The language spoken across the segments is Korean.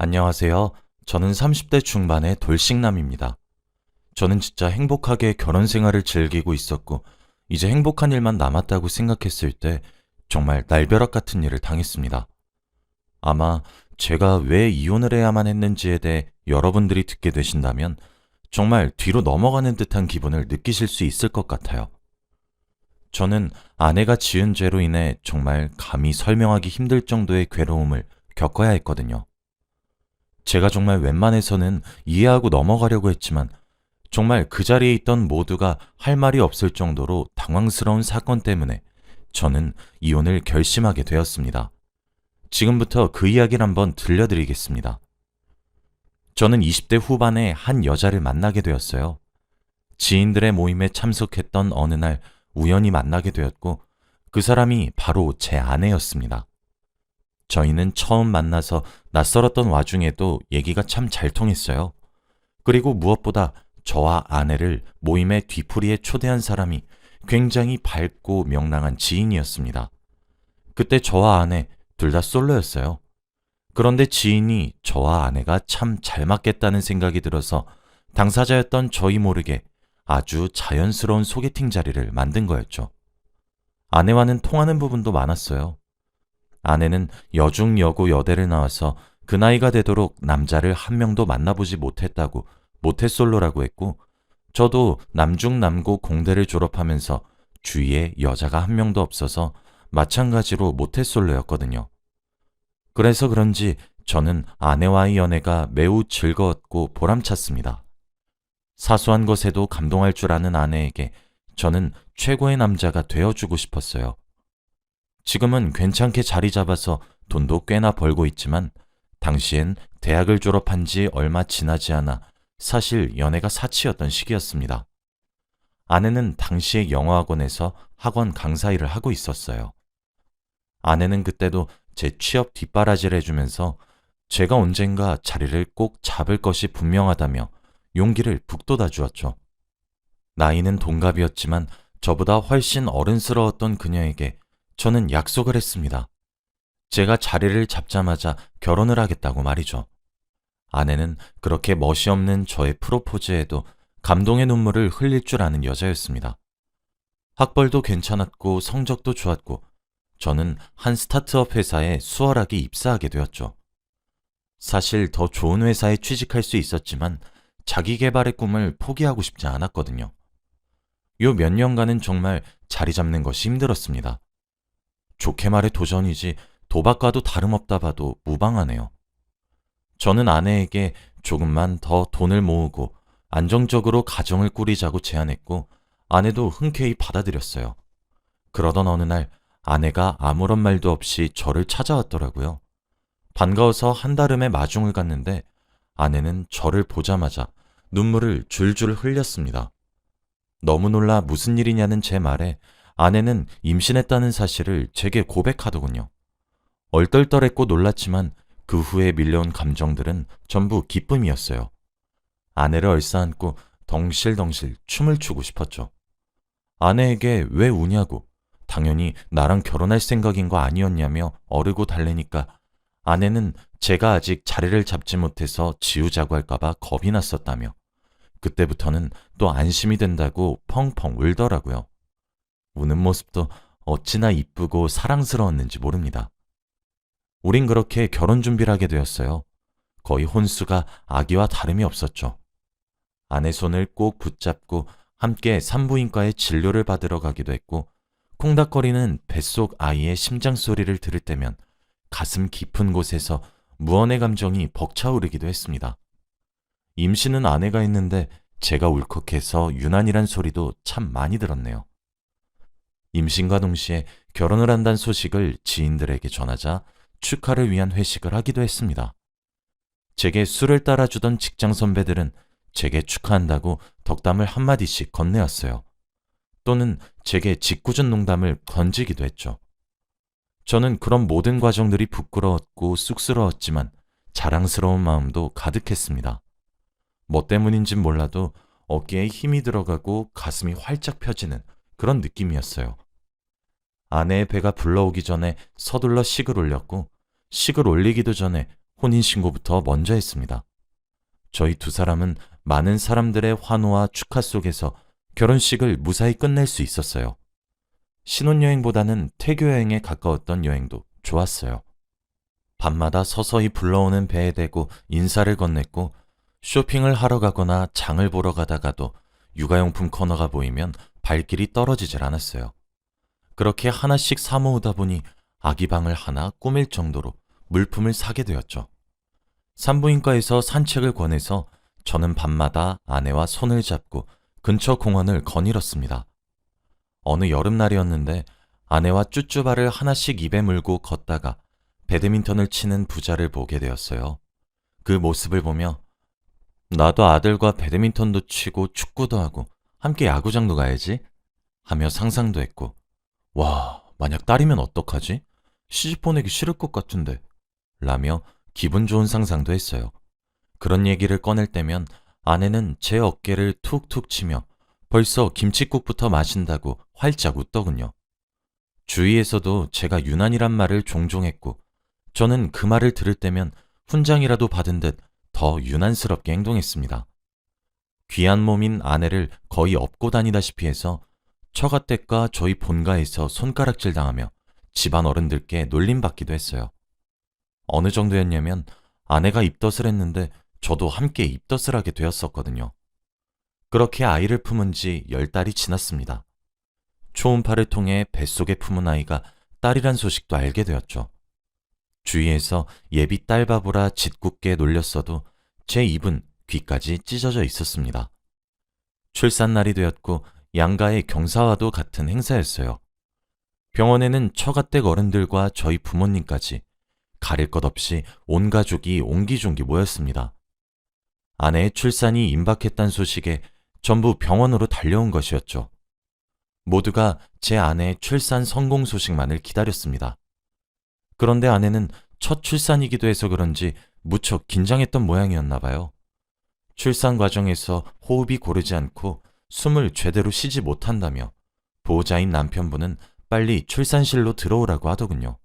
안녕하세요. 저는 30대 중반의 돌싱남입니다. 저는 진짜 행복하게 결혼 생활을 즐기고 있었고, 이제 행복한 일만 남았다고 생각했을 때 정말 날벼락 같은 일을 당했습니다. 아마 제가 왜 이혼을 해야만 했는지에 대해 여러분들이 듣게 되신다면 정말 뒤로 넘어가는 듯한 기분을 느끼실 수 있을 것 같아요. 저는 아내가 지은 죄로 인해 정말 감히 설명하기 힘들 정도의 괴로움을 겪어야 했거든요. 제가 정말 웬만해서는 이해하고 넘어가려고 했지만 정말 그 자리에 있던 모두가 할 말이 없을 정도로 당황스러운 사건 때문에 저는 이혼을 결심하게 되었습니다. 지금부터 그 이야기를 한번 들려드리겠습니다. 저는 20대 후반에 한 여자를 만나게 되었어요. 지인들의 모임에 참석했던 어느 날 우연히 만나게 되었고 그 사람이 바로 제 아내였습니다. 저희는 처음 만나서 낯설었던 와중에도 얘기가 참 잘 통했어요. 그리고 무엇보다 저와 아내를 모임의 뒤풀이에 초대한 사람이 굉장히 밝고 명랑한 지인이었습니다. 그때 저와 아내 둘 다 솔로였어요. 그런데 지인이 저와 아내가 참 잘 맞겠다는 생각이 들어서 당사자였던 저희 모르게 아주 자연스러운 소개팅 자리를 만든 거였죠. 아내와는 통하는 부분도 많았어요. 아내는 여중 여고 여대를 나와서 그 나이가 되도록 남자를 한 명도 만나보지 못했다고 모태솔로라고 했고, 저도 남중 남고 공대를 졸업하면서 주위에 여자가 한 명도 없어서 마찬가지로 모태솔로였거든요. 그래서 그런지 저는 아내와의 연애가 매우 즐거웠고 보람찼습니다. 사소한 것에도 감동할 줄 아는 아내에게 저는 최고의 남자가 되어주고 싶었어요. 지금은 괜찮게 자리 잡아서 돈도 꽤나 벌고 있지만 당시엔 대학을 졸업한 지 얼마 지나지 않아 사실 연애가 사치였던 시기였습니다. 아내는 당시에 영어학원에서 학원 강사 일을 하고 있었어요. 아내는 그때도 제 취업 뒷바라지를 해주면서 제가 언젠가 자리를 꼭 잡을 것이 분명하다며 용기를 북돋아 주었죠. 나이는 동갑이었지만 저보다 훨씬 어른스러웠던 그녀에게 저는 약속을 했습니다. 제가 자리를 잡자마자 결혼을 하겠다고 말이죠. 아내는 그렇게 멋이 없는 저의 프로포즈에도 감동의 눈물을 흘릴 줄 아는 여자였습니다. 학벌도 괜찮았고 성적도 좋았고 저는 한 스타트업 회사에 수월하게 입사하게 되었죠. 사실 더 좋은 회사에 취직할 수 있었지만 자기 개발의 꿈을 포기하고 싶지 않았거든요. 요 몇 년간은 정말 자리 잡는 것이 힘들었습니다. 좋게 말해 도전이지 도박과도 다름없다 봐도 무방하네요. 저는 아내에게 조금만 더 돈을 모으고 안정적으로 가정을 꾸리자고 제안했고 아내도 흔쾌히 받아들였어요. 그러던 어느 날 아내가 아무런 말도 없이 저를 찾아왔더라고요. 반가워서 한달음에 마중을 갔는데 아내는 저를 보자마자 눈물을 줄줄 흘렸습니다. 너무 놀라 무슨 일이냐는 제 말에 아내는 임신했다는 사실을 제게 고백하더군요. 얼떨떨했고 놀랐지만 그 후에 밀려온 감정들은 전부 기쁨이었어요. 아내를 얼싸안고 덩실덩실 춤을 추고 싶었죠. 아내에게 왜 우냐고, 당연히 나랑 결혼할 생각인 거 아니었냐며 어르고 달래니까 아내는 제가 아직 자리를 잡지 못해서 지우자고 할까봐 겁이 났었다며 그때부터는 또 안심이 된다고 펑펑 울더라고요. 우는 모습도 어찌나 이쁘고 사랑스러웠는지 모릅니다. 우린 그렇게 결혼 준비를 하게 되었어요. 거의 혼수가 아기와 다름이 없었죠. 아내 손을 꼭 붙잡고 함께 산부인과에 진료를 받으러 가기도 했고 콩닥거리는 뱃속 아이의 심장 소리를 들을 때면 가슴 깊은 곳에서 무언의 감정이 벅차오르기도 했습니다. 임신은 아내가 했는데 제가 울컥해서 유난이란 소리도 참 많이 들었네요. 임신과 동시에 결혼을 한다는 소식을 지인들에게 전하자 축하를 위한 회식을 하기도 했습니다. 제게 술을 따라주던 직장 선배들은 제게 축하한다고 덕담을 한마디씩 건네었어요. 또는 제게 짓궂은 농담을 던지기도 했죠. 저는 그런 모든 과정들이 부끄러웠고 쑥스러웠지만 자랑스러운 마음도 가득했습니다. 뭐 때문인진 몰라도 어깨에 힘이 들어가고 가슴이 활짝 펴지는 그런 느낌이었어요. 아내의 배가 불러오기 전에 서둘러 식을 올렸고 식을 올리기도 전에 혼인신고부터 먼저 했습니다. 저희 두 사람은 많은 사람들의 환호와 축하 속에서 결혼식을 무사히 끝낼 수 있었어요. 신혼여행보다는 퇴교여행에 가까웠던 여행도 좋았어요. 밤마다 서서히 불러오는 배에 대고 인사를 건넸고 쇼핑을 하러 가거나 장을 보러 가다가도 육아용품 코너가 보이면 발길이 떨어지질 않았어요. 그렇게 하나씩 사 모으다 보니 아기 방을 하나 꾸밀 정도로 물품을 사게 되었죠. 산부인과에서 산책을 권해서 저는 밤마다 아내와 손을 잡고 근처 공원을 거닐었습니다. 어느 여름날이었는데 아내와 쭈쭈바를 하나씩 입에 물고 걷다가 배드민턴을 치는 부자를 보게 되었어요. 그 모습을 보며 나도 아들과 배드민턴도 치고 축구도 하고 함께 야구장도 가야지 하며 상상도 했고, 와, 만약 딸이면 어떡하지? 시집 보내기 싫을 것 같은데 라며 기분 좋은 상상도 했어요. 그런 얘기를 꺼낼 때면 아내는 제 어깨를 툭툭 치며 벌써 김칫국부터 마신다고 활짝 웃더군요. 주위에서도 제가 유난이란 말을 종종 했고 저는 그 말을 들을 때면 훈장이라도 받은 듯 더 유난스럽게 행동했습니다. 귀한 몸인 아내를 거의 업고 다니다시피 해서 처가댁과 저희 본가에서 손가락질 당하며 집안 어른들께 놀림받기도 했어요. 어느 정도였냐면 아내가 입덧을 했는데 저도 함께 입덧을 하게 되었었거든요. 그렇게 아이를 품은 지 10달이 지났습니다. 초음파를 통해 뱃속에 품은 아이가 딸이란 소식도 알게 되었죠. 주위에서 예비 딸 바보라 짓궂게 놀렸어도 제 입은 귀까지 찢어져 있었습니다. 출산날이 되었고 양가의 경사와도 같은 행사였어요. 병원에는 처가댁 어른들과 저희 부모님까지 가릴 것 없이 온 가족이 옹기종기 모였습니다. 아내의 출산이 임박했다는 소식에 전부 병원으로 달려온 것이었죠. 모두가 제 아내의 출산 성공 소식만을 기다렸습니다. 그런데 아내는 첫 출산이기도 해서 그런지 무척 긴장했던 모양이었나 봐요. 출산 과정에서 호흡이 고르지 않고 숨을 제대로 쉬지 못한다며 보호자인 남편분은 빨리 출산실로 들어오라고 하더군요.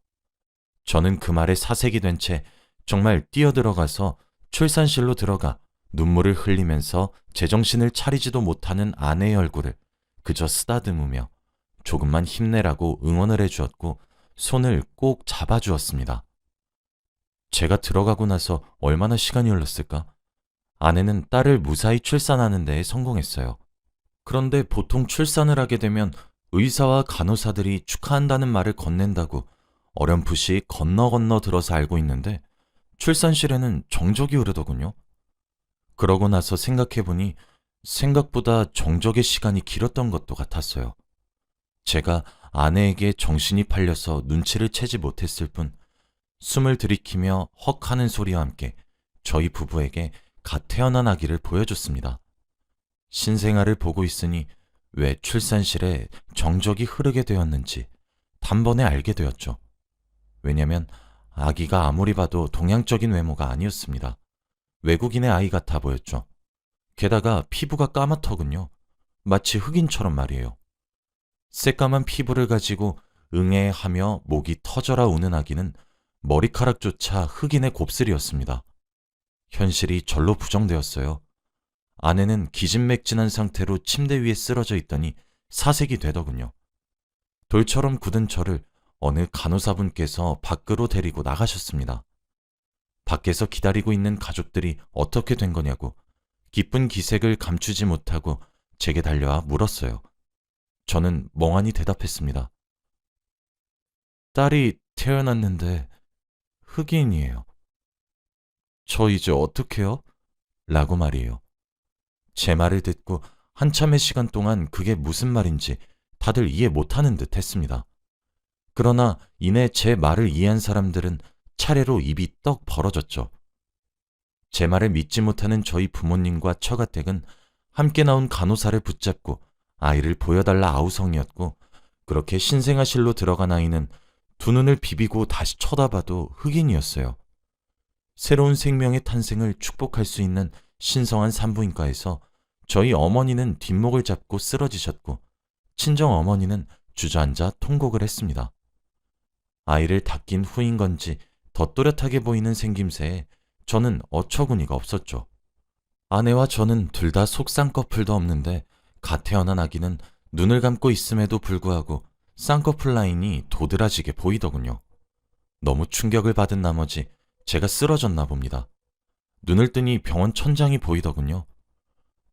저는 그 말에 사색이 된 채 정말 뛰어들어가서 출산실로 들어가 눈물을 흘리면서 제정신을 차리지도 못하는 아내의 얼굴을 그저 쓰다듬으며 조금만 힘내라고 응원을 해주었고 손을 꼭 잡아주었습니다. 제가 들어가고 나서 얼마나 시간이 흘렀을까? 아내는 딸을 무사히 출산하는 데에 성공했어요. 그런데 보통 출산을 하게 되면 의사와 간호사들이 축하한다는 말을 건넨다고 어렴풋이 건너 들어서 알고 있는데 출산실에는 정적이 흐르더군요. 그러고 나서 생각해보니 생각보다 정적의 시간이 길었던 것도 같았어요. 제가 아내에게 정신이 팔려서 눈치를 채지 못했을 뿐 숨을 들이키며 헉 하는 소리와 함께 저희 부부에게 갓 태어난 아기를 보여줬습니다. 신생아를 보고 있으니 왜 출산실에 정적이 흐르게 되었는지 단번에 알게 되었죠. 왜냐면 아기가 아무리 봐도 동양적인 외모가 아니었습니다. 외국인의 아이 같아 보였죠. 게다가 피부가 까맣더군요. 마치 흑인처럼 말이에요. 새까만 피부를 가지고 응애하며 목이 터져라 우는 아기는 머리카락조차 흑인의 곱슬이었습니다. 현실이 절로 부정되었어요. 아내는 기진맥진한 상태로 침대 위에 쓰러져 있더니 사색이 되더군요. 돌처럼 굳은 저를 어느 간호사분께서 밖으로 데리고 나가셨습니다. 밖에서 기다리고 있는 가족들이 어떻게 된 거냐고 기쁜 기색을 감추지 못하고 제게 달려와 물었어요. 저는 멍하니 대답했습니다. 딸이 태어났는데 흑인이에요. 저 이제 어떡해요? 라고 말이에요. 제 말을 듣고 한참의 시간 동안 그게 무슨 말인지 다들 이해 못하는 듯 했습니다. 그러나 이내 제 말을 이해한 사람들은 차례로 입이 떡 벌어졌죠. 제 말을 믿지 못하는 저희 부모님과 처가댁은 함께 나온 간호사를 붙잡고 아이를 보여달라 아우성이었고 그렇게 신생아실로 들어간 아이는 두 눈을 비비고 다시 쳐다봐도 흑인이었어요. 새로운 생명의 탄생을 축복할 수 있는 신성한 산부인과에서 저희 어머니는 뒷목을 잡고 쓰러지셨고 친정 어머니는 주저앉아 통곡을 했습니다. 아이를 닦인 후인 건지 더 또렷하게 보이는 생김새에 저는 어처구니가 없었죠. 아내와 저는 둘 다 속쌍꺼풀도 없는데 갓 태어난 아기는 눈을 감고 있음에도 불구하고 쌍꺼풀 라인이 도드라지게 보이더군요. 너무 충격을 받은 나머지 제가 쓰러졌나 봅니다. 눈을 뜨니 병원 천장이 보이더군요.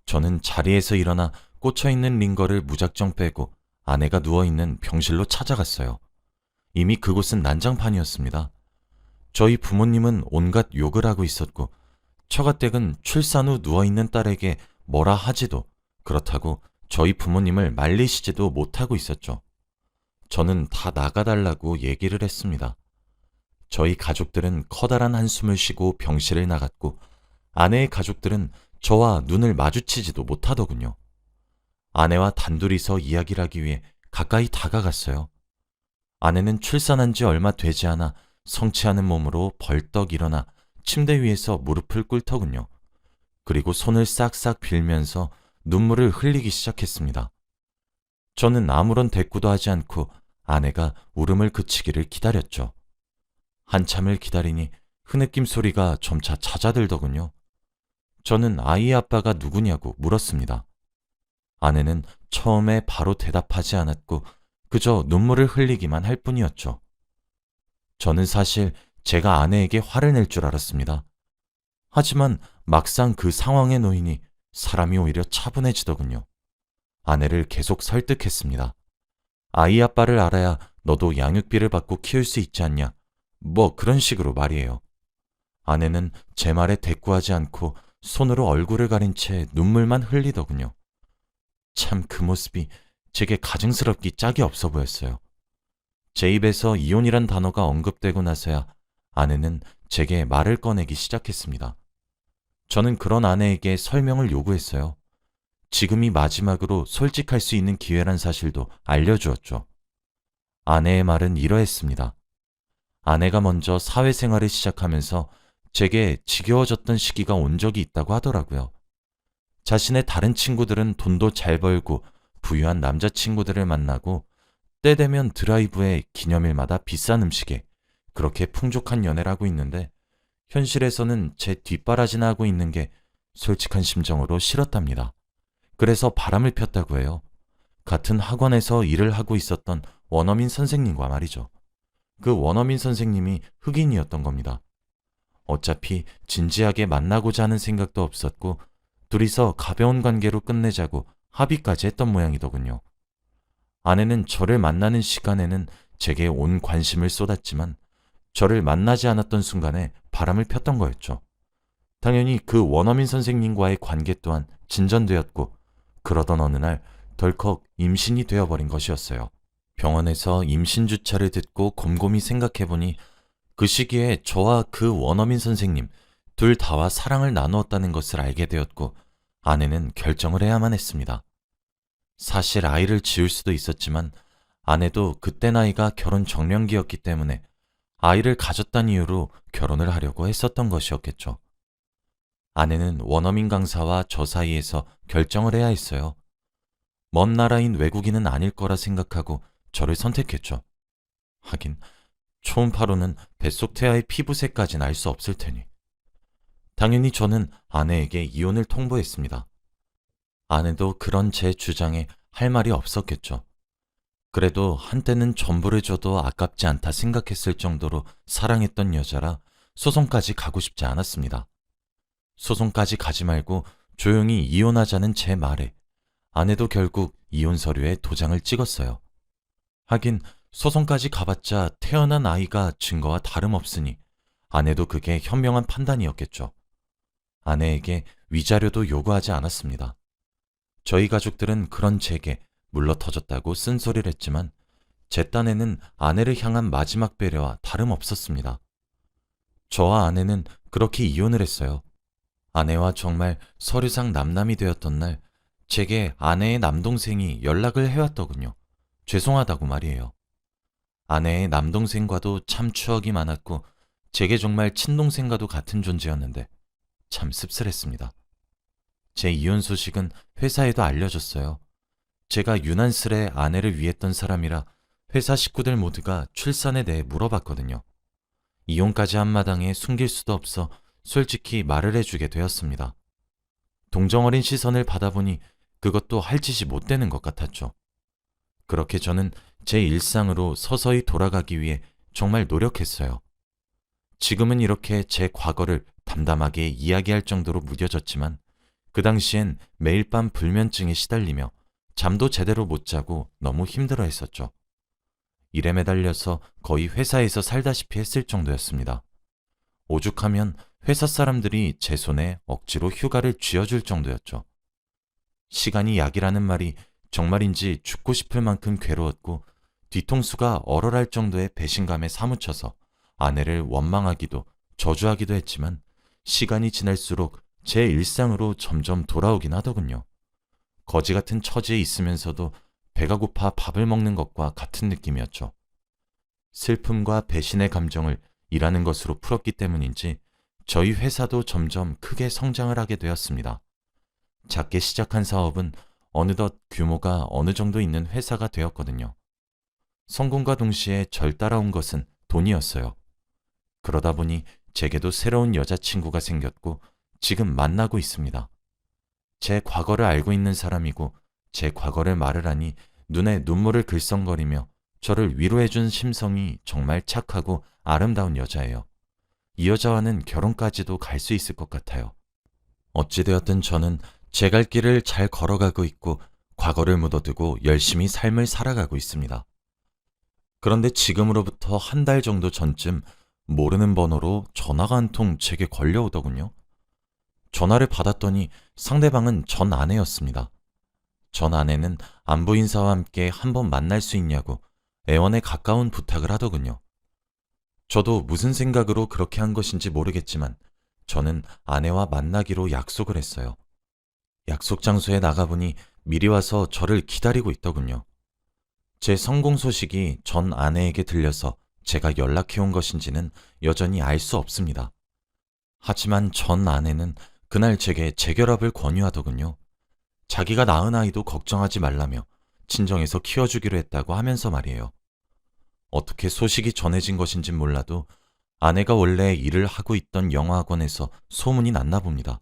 저는 자리에서 일어나 꽂혀있는 링거를 무작정 빼고 아내가 누워있는 병실로 찾아갔어요. 이미 그곳은 난장판이었습니다. 저희 부모님은 온갖 욕을 하고 있었고 처가댁은 출산 후 누워있는 딸에게 뭐라 하지도 그렇다고 저희 부모님을 말리시지도 못하고 있었죠. 저는 다 나가달라고 얘기를 했습니다. 저희 가족들은 커다란 한숨을 쉬고 병실을 나갔고 아내의 가족들은 저와 눈을 마주치지도 못하더군요. 아내와 단둘이서 이야기를 하기 위해 가까이 다가갔어요. 아내는 출산한 지 얼마 되지 않아 성취하는 몸으로 벌떡 일어나 침대 위에서 무릎을 꿇더군요. 그리고 손을 싹싹 빌면서 눈물을 흘리기 시작했습니다. 저는 아무런 대꾸도 하지 않고 아내가 울음을 그치기를 기다렸죠. 한참을 기다리니 흐느낌 소리가 점차 잦아들더군요. 저는 아이의 아빠가 누구냐고 물었습니다. 아내는 처음에 바로 대답하지 않았고 그저 눈물을 흘리기만 할 뿐이었죠. 저는 사실 제가 아내에게 화를 낼 줄 알았습니다. 하지만 막상 그 상황에 놓이니 사람이 오히려 차분해지더군요. 아내를 계속 설득했습니다. 아이 아빠를 알아야 너도 양육비를 받고 키울 수 있지 않냐. 뭐 그런 식으로 말이에요. 아내는 제 말에 대꾸하지 않고 손으로 얼굴을 가린 채 눈물만 흘리더군요. 참 그 모습이 제게 가증스럽기 짝이 없어 보였어요. 제 입에서 이혼이란 단어가 언급되고 나서야 아내는 제게 말을 꺼내기 시작했습니다. 저는 그런 아내에게 설명을 요구했어요. 지금이 마지막으로 솔직할 수 있는 기회란 사실도 알려주었죠. 아내의 말은 이러했습니다. 아내가 먼저 사회생활을 시작하면서 제게 지겨워졌던 시기가 온 적이 있다고 하더라고요. 자신의 다른 친구들은 돈도 잘 벌고 부유한 남자친구들을 만나고 때 되면 드라이브에 기념일마다 비싼 음식에 그렇게 풍족한 연애를 하고 있는데 현실에서는 제 뒷바라지나 하고 있는 게 솔직한 심정으로 싫었답니다. 그래서 바람을 폈다고 해요. 같은 학원에서 일을 하고 있었던 원어민 선생님과 말이죠. 그 원어민 선생님이 흑인이었던 겁니다. 어차피 진지하게 만나고자 하는 생각도 없었고 둘이서 가벼운 관계로 끝내자고 합의까지 했던 모양이더군요. 아내는 저를 만나는 시간에는 제게 온 관심을 쏟았지만 저를 만나지 않았던 순간에 바람을 폈던 거였죠. 당연히 그 원어민 선생님과의 관계 또한 진전되었고 그러던 어느 날 덜컥 임신이 되어버린 것이었어요. 병원에서 임신 주차를 듣고 곰곰이 생각해보니 그 시기에 저와 그 원어민 선생님 둘 다와 사랑을 나누었다는 것을 알게 되었고 아내는 결정을 해야만 했습니다. 사실 아이를 지을 수도 있었지만 아내도 그때 나이가 결혼 정년기였기 때문에 아이를 가졌다는 이유로 결혼을 하려고 했었던 것이었겠죠. 아내는 원어민 강사와 저 사이에서 결정을 해야 했어요. 먼 나라인 외국인은 아닐 거라 생각하고 저를 선택했죠. 하긴 초음파로는 뱃속 태아의 피부색까지는 알 수 없을 테니. 당연히 저는 아내에게 이혼을 통보했습니다. 아내도 그런 제 주장에 할 말이 없었겠죠. 그래도 한때는 전부를 줘도 아깝지 않다 생각했을 정도로 사랑했던 여자라 소송까지 가고 싶지 않았습니다. 소송까지 가지 말고 조용히 이혼하자는 제 말에 아내도 결국 이혼 서류에 도장을 찍었어요. 하긴 소송까지 가봤자 태어난 아이가 증거와 다름없으니 아내도 그게 현명한 판단이었겠죠. 아내에게 위자료도 요구하지 않았습니다. 저희 가족들은 그런 제게 물러터졌다고 쓴소리를 했지만 제 딴에는 아내를 향한 마지막 배려와 다름없었습니다. 저와 아내는 그렇게 이혼을 했어요. 아내와 정말 서류상 남남이 되었던 날 제게 아내의 남동생이 연락을 해왔더군요. 죄송하다고 말이에요. 아내의 남동생과도 참 추억이 많았고 제게 정말 친동생과도 같은 존재였는데 참 씁쓸했습니다. 제 이혼 소식은 회사에도 알려졌어요. 제가 유난스레 아내를 위했던 사람이라 회사 식구들 모두가 출산에 대해 물어봤거든요. 이혼까지 한 마당에 숨길 수도 없어 솔직히 말을 해주게 되었습니다. 동정어린 시선을 받아보니 그것도 할 짓이 못 되는 것 같았죠. 그렇게 저는 제 일상으로 서서히 돌아가기 위해 정말 노력했어요. 지금은 이렇게 제 과거를 담담하게 이야기할 정도로 무뎌졌지만 그 당시엔 매일 밤 불면증에 시달리며 잠도 제대로 못 자고 너무 힘들어 했었죠. 일에 매달려서 거의 회사에서 살다시피 했을 정도였습니다. 오죽하면 회사 사람들이 제 손에 억지로 휴가를 쥐어줄 정도였죠. 시간이 약이라는 말이 정말인지 죽고 싶을 만큼 괴로웠고 뒤통수가 얼얼할 정도의 배신감에 사무쳐서 아내를 원망하기도 저주하기도 했지만 시간이 지날수록 제 일상으로 점점 돌아오긴 하더군요. 거지 같은 처지에 있으면서도 배가 고파 밥을 먹는 것과 같은 느낌이었죠. 슬픔과 배신의 감정을 일하는 것으로 풀었기 때문인지 저희 회사도 점점 크게 성장을 하게 되었습니다. 작게 시작한 사업은 어느덧 규모가 어느 정도 있는 회사가 되었거든요. 성공과 동시에 절 따라온 것은 돈이었어요. 그러다 보니 제게도 새로운 여자친구가 생겼고 지금 만나고 있습니다. 제 과거를 알고 있는 사람이고 제 과거를 말을 하니 눈에 눈물을 글썽거리며 저를 위로해준 심성이 정말 착하고 아름다운 여자예요. 이 여자와는 결혼까지도 갈 수 있을 것 같아요. 어찌되었든 저는 제 갈 길을 잘 걸어가고 있고 과거를 묻어두고 열심히 삶을 살아가고 있습니다. 그런데 지금으로부터 한 달 정도 전쯤 모르는 번호로 전화가 한 통 제게 걸려오더군요. 전화를 받았더니 상대방은 전 아내였습니다. 전 아내는 안부 인사와 함께 한번 만날 수 있냐고 애원에 가까운 부탁을 하더군요. 저도 무슨 생각으로 그렇게 한 것인지 모르겠지만 저는 아내와 만나기로 약속을 했어요. 약속 장소에 나가보니 미리 와서 저를 기다리고 있더군요. 제 성공 소식이 전 아내에게 들려서 제가 연락해온 것인지는 여전히 알 수 없습니다. 하지만 전 아내는 그날 제게 재결합을 권유하더군요. 자기가 낳은 아이도 걱정하지 말라며 친정에서 키워주기로 했다고 하면서 말이에요. 어떻게 소식이 전해진 것인진 몰라도 아내가 원래 일을 하고 있던 영어학원에서 소문이 났나 봅니다.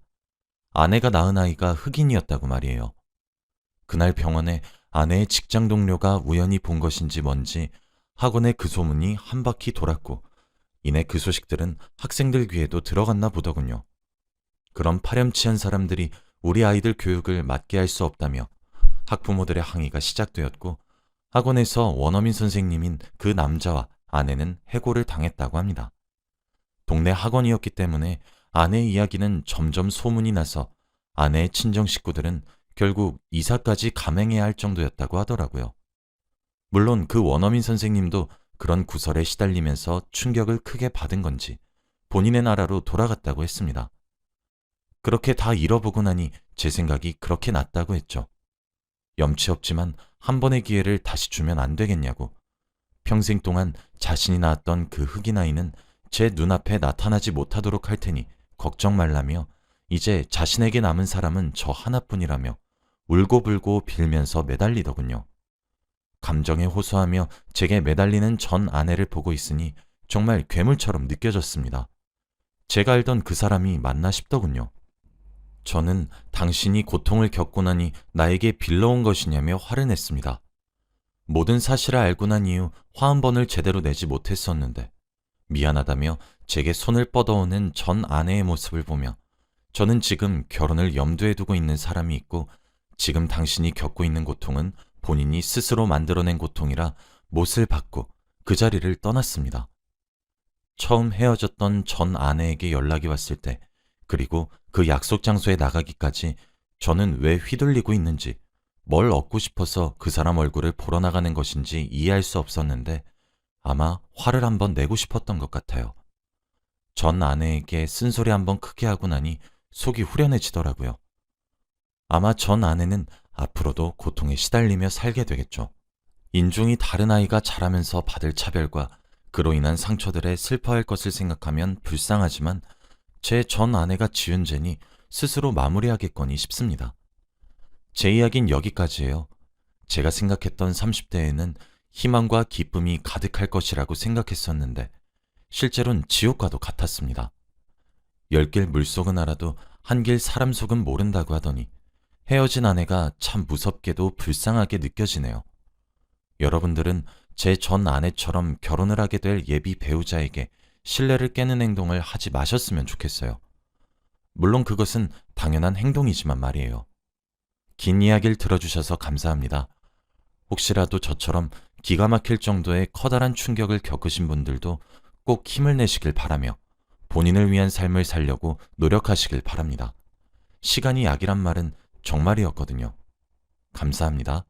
아내가 낳은 아이가 흑인이었다고 말이에요. 그날 병원에 아내의 직장 동료가 우연히 본 것인지 뭔지 학원에 그 소문이 한 바퀴 돌았고 이내 그 소식들은 학생들 귀에도 들어갔나 보더군요. 그런 파렴치한 사람들이 우리 아이들 교육을 맡게 할 수 없다며 학부모들의 항의가 시작되었고 학원에서 원어민 선생님인 그 남자와 아내는 해고를 당했다고 합니다. 동네 학원이었기 때문에 아내의 이야기는 점점 소문이 나서 아내의 친정 식구들은 결국 이사까지 감행해야 할 정도였다고 하더라고요. 물론 그 원어민 선생님도 그런 구설에 시달리면서 충격을 크게 받은 건지 본인의 나라로 돌아갔다고 했습니다. 그렇게 다 잃어보고 나니 제 생각이 그렇게 났다고 했죠. 염치 없지만 한 번의 기회를 다시 주면 안 되겠냐고. 평생 동안 자신이 낳았던 그 흑인 아이는 제 눈앞에 나타나지 못하도록 할 테니 걱정 말라며 이제 자신에게 남은 사람은 저 하나뿐이라며 울고불고 빌면서 매달리더군요. 감정에 호소하며 제게 매달리는 전 아내를 보고 있으니 정말 괴물처럼 느껴졌습니다. 제가 알던 그 사람이 맞나 싶더군요. 저는 당신이 고통을 겪고 나니 나에게 빌러온 것이냐며 화를 냈습니다. 모든 사실을 알고 난 이후 화 한 번을 제대로 내지 못했었는데 미안하다며 제게 손을 뻗어오는 전 아내의 모습을 보며 저는 지금 결혼을 염두에 두고 있는 사람이 있고 지금 당신이 겪고 있는 고통은 본인이 스스로 만들어낸 고통이라 못을 받고 그 자리를 떠났습니다. 처음 헤어졌던 전 아내에게 연락이 왔을 때 그리고 그 약속 장소에 나가기까지 저는 왜 휘둘리고 있는지 뭘 얻고 싶어서 그 사람 얼굴을 보러 나가는 것인지 이해할 수 없었는데 아마 화를 한번 내고 싶었던 것 같아요. 전 아내에게 쓴소리 한번 크게 하고 나니 속이 후련해지더라고요. 아마 전 아내는 앞으로도 고통에 시달리며 살게 되겠죠. 인종이 다른 아이가 자라면서 받을 차별과 그로 인한 상처들에 슬퍼할 것을 생각하면 불쌍하지만 제 전 아내가 지은 죄니 스스로 마무리하겠거니 싶습니다. 제 이야기는 여기까지예요. 제가 생각했던 30대에는 희망과 기쁨이 가득할 것이라고 생각했었는데 실제로는 지옥과도 같았습니다. 10길 물속은 알아도 한 길 사람 속은 모른다고 하더니 헤어진 아내가 참 무섭게도 불쌍하게 느껴지네요. 여러분들은 제 전 아내처럼 결혼을 하게 될 예비 배우자에게 신뢰를 깨는 행동을 하지 마셨으면 좋겠어요. 물론 그것은 당연한 행동이지만 말이에요. 긴 이야기를 들어주셔서 감사합니다. 혹시라도 저처럼 기가 막힐 정도의 커다란 충격을 겪으신 분들도 꼭 힘을 내시길 바라며 본인을 위한 삶을 살려고 노력하시길 바랍니다. 시간이 약이란 말은 정말이었거든요. 감사합니다.